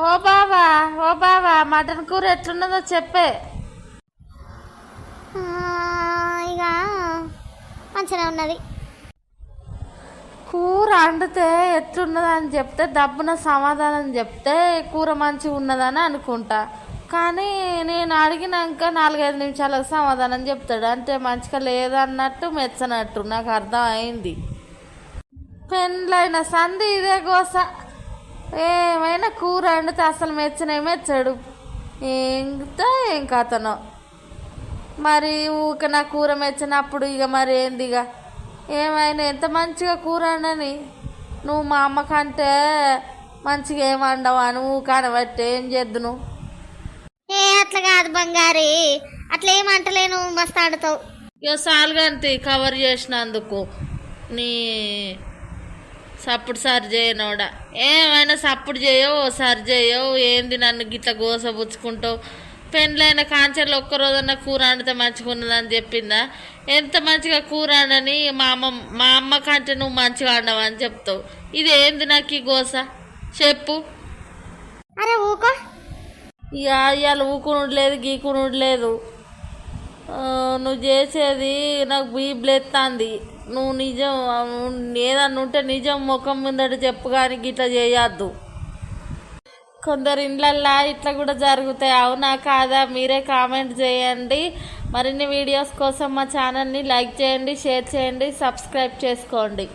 ఓ బావా మటన్ కూర ఎట్లున్నదో చెప్పే. ఇక మంచిగా ఉన్నది. కూర వండితే ఎట్లున్నదని చెప్తే దబ్బున సమాధానం చెప్తే కూర మంచిగా ఉన్నదని అనుకుంటా. కానీ నేను అడిగినాక 4-5 నిమిషాలకు సమాధానం చెప్తాడు. అంటే మంచిగా లేదన్నట్టు మెచ్చనట్టు నాకు అర్థం అయింది. పెళ్ళైన సంధి ఇదే గోస. ఏమైనా కూర వండితే అసలు మెచ్చడు. ఏం కథనో మరి. ఊక నా కూర మెచ్చినప్పుడు ఇక మరి ఏంది ఇక. ఏమైనా ఎంత మంచిగా కూర వండని నువ్వు మా అమ్మ కంటే మంచిగా ఏం వండవా నువ్వు కనబట్టి ఏం చేద్దును. అట్లా కాదు బంగారి, అట్లా ఏమంటలేను, మస్తు ఆడుతావు. ఇక సాలుగంతి కవర్ చేసినందుకు నీ సప్పుడు సరి చేయనోడా. ఏమైనా సప్పుడు చేయవు సరి చేయవు. ఏంది నన్ను గిట్ల గోసపుచ్చుకుంటావు. పెళ్ళైన కాంచెలు ఒక్కరోజన్నా కూర వండితే మంచిగా ఉన్నదని చెప్పిందా? ఎంత మంచిగా కూర వండని మా అమ్మ కంటే నువ్వు మంచిగా వండవని చెప్తావు. ఇది ఏంది నాకు ఈ గోస చెప్పు. అరే ఊకో. ఇవాళ ఊకునుడు లేదు గీకునుడు లేదు. నువ్వు చేసేది నాకు బీబ్లెత్తాంది. నువ్వు నిజం ఏదన్నా ఉంటే నిజం ముఖం ముందట చెప్పు, కానీ గిట్లా చేయొద్దు. కొందరు ఇండ్లల్లా ఇట్లా కూడా జరుగుతాయి. అవునా కాదా మీరే కామెంట్ చేయండి. మరిన్ని వీడియోస్ కోసం మా ఛానల్ని లైక్ చేయండి, షేర్ చేయండి, సబ్స్క్రైబ్ చేసుకోండి.